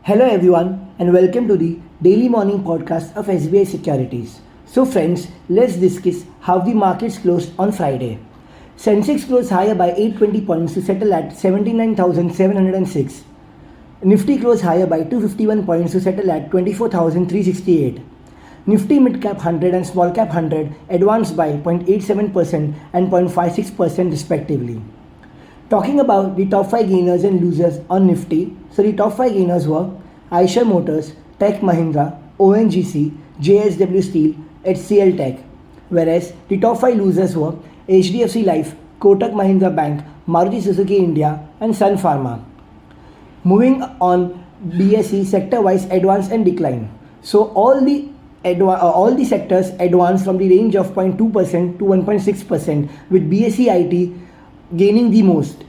Hello everyone and welcome to the daily morning podcast of SBI Securities. So friends, let's discuss how the markets closed on Friday. Sensex closed higher by 820 points to settle at 79,706. Nifty closed higher by 251 points to settle at 24,368. Nifty Mid Cap 100 and Small Cap 100 advanced by 0.87% and 0.56% respectively. Talking about the top 5 gainers and losers on Nifty, so the top 5 gainers were Eicher Motors, Tech Mahindra, ONGC, JSW Steel, HCL Tech, whereas the top 5 losers were HDFC Life, Kotak Mahindra Bank, Maruti Suzuki India, and Sun Pharma. Moving on, BSE sector-wise advance and decline. So all the sectors advanced from the range of 0.2% to 1.6%, with BSE IT gaining the most.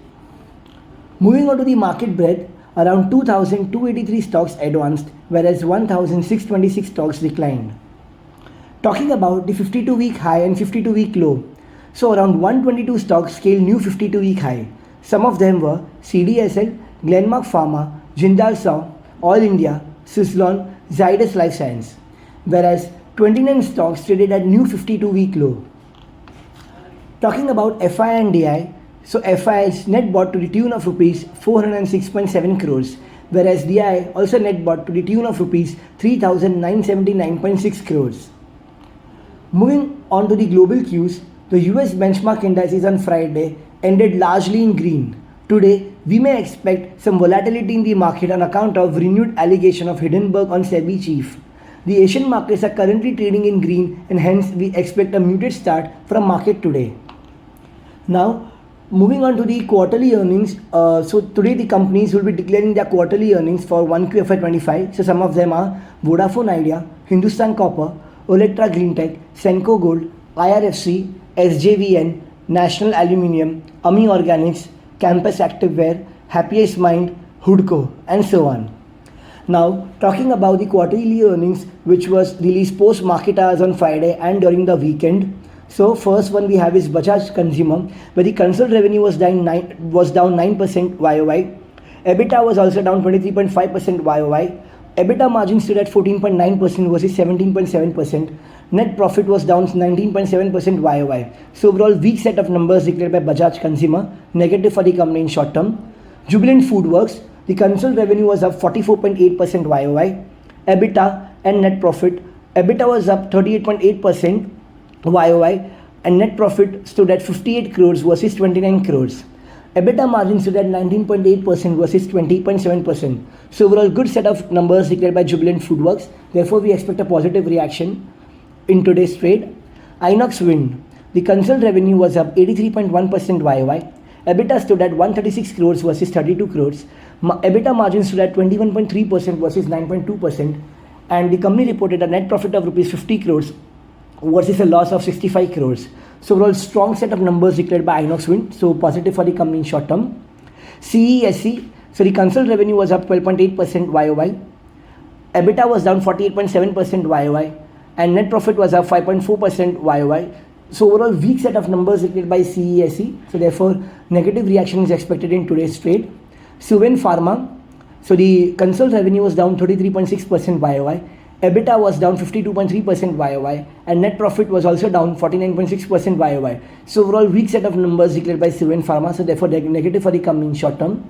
Moving on to the market breadth, around 2,283 stocks advanced, whereas 1,626 stocks declined. Talking about the 52-week high and 52-week low, so around 122 stocks scaled new 52-week high. Some of them were CDSL, Glenmark Pharma, Jindal Saw, All India, Suzlon, Zydus Life Science, whereas 29 stocks traded at new 52-week low. Talking about FI and DI, so FI's net bought to the tune of rupees 406.7 crores, whereas DI also net bought to the tune of rupees 3,979.6 crores. Moving on to the global cues, the US benchmark indices on Friday ended largely in green. Today, we may expect some volatility in the market on account of renewed allegation of Hindenburg on SEBI chief. The Asian markets are currently trading in green, and hence we expect a muted start from market today. Now, moving on to the quarterly earnings, so today the companies will be declaring their quarterly earnings for 1Q FY25. So some of them are Vodafone Idea, Hindustan Copper, Olectra Greentech, Senco Gold, IRFC, SJVN, National Aluminium, Ami Organics, Campus Activewear, Happiest Mind, Hoodco, and so on. Now, talking about the quarterly earnings which was released post market hours on Friday and during the weekend. So first one we have is Bajaj Consumer, where the consolidated revenue was down 9% YOY. EBITDA was also down 23.5% YOY. EBITDA margin stood at 14.9% versus 17.7%. Net profit was down 19.7% YOY. So overall weak set of numbers declared by Bajaj Consumer, negative for the company in short term. Jubilant FoodWorks, the consolidated revenue was up 44.8% YOY. EBITDA and net profit. EBITDA was up 38.8% YOY, and net profit stood at 58 crores versus 29 crores. EBITDA margin stood at 19.8% versus 20.7%. So overall good set of numbers declared by Jubilant FoodWorks. Therefore, we expect a positive reaction in today's trade. Inox Wind, the consolidated revenue was up 83.1% YOY. EBITDA stood at 136 crores versus 32 crores. EBITDA margin stood at 21.3% versus 9.2%. And the company reported a net profit of rupees 50 crores versus a loss of 65 crores. So overall strong set of numbers declared by Inox Wind, so positive for the company in short term. CESC, so the consolidated revenue was up 12.8% YOY. EBITDA was down 48.7% YOY, and net profit was up 5.4% YOY. So overall weak set of numbers declared by CESC, so therefore negative reaction is expected in today's trade. Suven Pharma, so the consolidated revenue was down 33.6% YOY. EBITDA was down 52.3% YOY, and net profit was also down 49.6% YOY. So overall weak set of numbers declared by Suven Pharma, so therefore negative for the company in short term.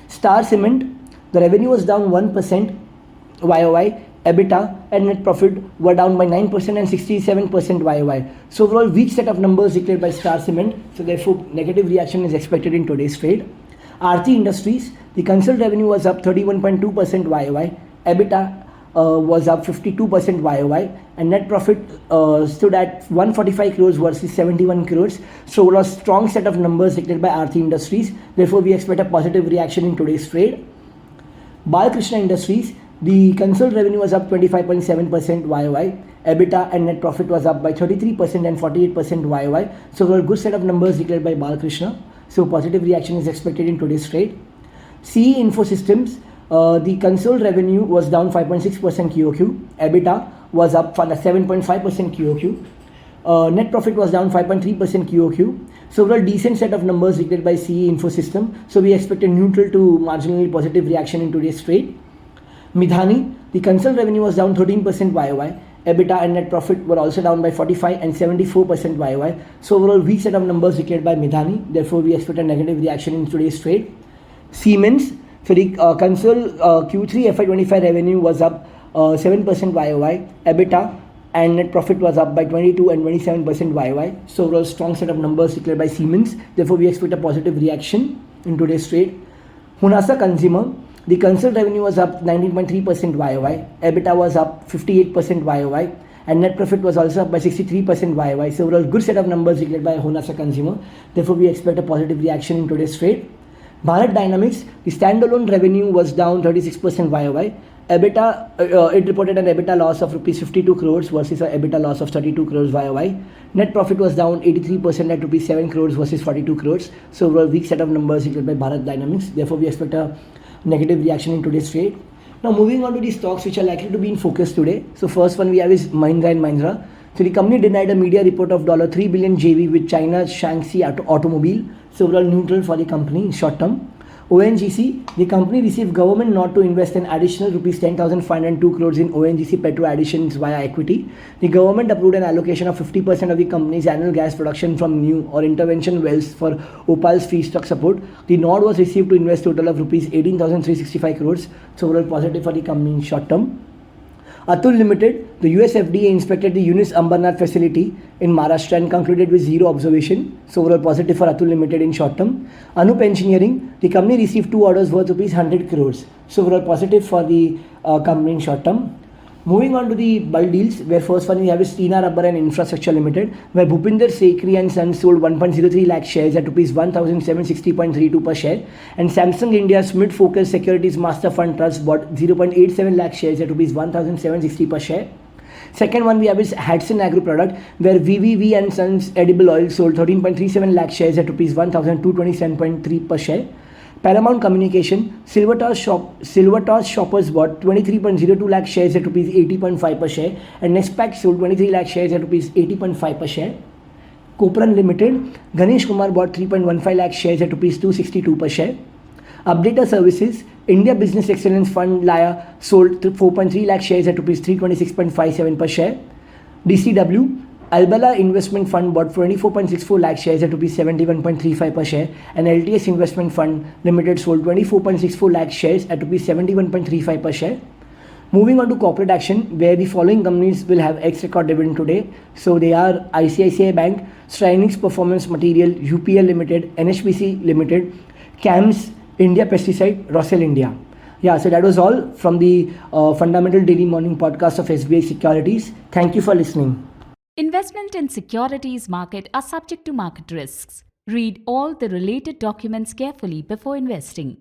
Star Cement, the revenue was down 1% YOY. EBITDA and net profit were down by 9% and 67% YOY. So overall weak set of numbers declared by Star Cement, so therefore negative reaction is expected in today's trade. Aarti Industries, the consolidated revenue was up 31.2% YOY. EBITDA was up 52% YOY, and net profit stood at 145 crores versus 71 crores. So overall strong set of numbers declared by Aarti Industries. Therefore, we expect a positive reaction in today's trade. Balkrishna Industries, the consolidated revenue was up 25.7% YOY. EBITDA and net profit was up by 33% and 48% YOY. So overall good set of numbers declared by Balkrishna. So positive reaction is expected in today's trade. CE Info Systems, the consolidated revenue was down 5.6% QOQ. EBITDA was up 7.5% QOQ. Net profit was down 5.3% QOQ. So overall decent set of numbers declared by CE Info System. So we expect a neutral to marginally positive reaction in today's trade. Midhani, the consult revenue was down 13% YOY. EBITDA and net profit were also down by 45 and 74% YOY. So overall weak set of numbers declared by Midhani. Therefore, we expect a negative reaction in today's trade. Siemens, so the Q3 FY25 revenue was up 7% YOY. EBITDA and net profit was up by 22 and 27% YOY. So overall strong set of numbers declared by Siemens. Therefore, we expect a positive reaction in today's trade. Honasa Consumer, the consult revenue was up 19.3% YOY, EBITDA was up 58% YOY, and net profit was also up by 63% YOY. So overall good set of numbers declared by Honasa Consumer. Therefore, we expect a positive reaction in today's trade. Bharat Dynamics, the standalone revenue was down 36% YOY. EBITDA, it reported an EBITDA loss of rupees 52 crores versus an EBITDA loss of 32 crores YOY. Net profit was down 83% at rupees 7 crores versus 42 crores. So overall weak set of numbers declared by Bharat Dynamics. Therefore, we expect a negative reaction in today's trade. Now moving on to the stocks which are likely to be in focus today. So first one we have is Mahindra & Mahindra. So the company denied a media report of $3 billion JV with China's Shaanxi Automobile. So overall neutral for the company in short term. ONGC, the company received government nod to invest an additional rupees 10,502 crores in ONGC Petro additions via equity. The government approved an allocation of 50% of the company's annual gas production from new or intervention wells for OPaL's feedstock support. The nod was received to invest total of rupees 18,365 crores. So overall positive for the company in short term. Atul Limited, the US FDA inspected the Unis Ambernath facility in Maharashtra and concluded with zero observation. So overall positive for Atul Limited in short term. Anup Engineering, the company received 2 orders worth rupees 100 crores. So overall positive for the company in short term. Moving on to the bulk deals, where first one we have is Tina Rubber and Infrastructure Limited, where Bhupinder Sekhri and Sons sold 1.03 lakh shares at rupees 1,760.32 per share, and Samsung India's Mid-Focus Securities Master Fund Trust bought 0.87 lakh shares at rupees 1,760 per share. Second one we have is Hatsun Agro Product, where VVV and Sons Edible Oil sold 13.37 lakh shares at rupees 1,227.3 per share. Paramount Communication, Silver Torch Shoppers bought 23.02 lakh shares at rupees 80.5 per share, and Nextpac sold 23 lakh shares at rupees 80.5 per share. Copran Limited, Ganesh Kumar bought 3.15 lakh shares at rupees 262 per share. Updata Services, India Business Excellence Fund Laya sold 4.3 lakh shares at rupees 326.57 per share. DCW, Albala Investment Fund bought 24.64 lakh shares at rupees 71.35 per share, and LTS Investment Fund Limited sold 24.64 lakh shares at rupees 71.35 per share. Moving on to corporate action, where the following companies will have ex-record dividend today. So they are ICICI Bank, Strinix Performance Material, UPL Limited, NHPC Limited, CAMS, India Pesticide, Rossell India. Yeah, so that was all from the Fundamental Daily Morning Podcast of SBI Securities. Thank you for listening. Investment in securities market are subject to market risks. Read all the related documents carefully before investing.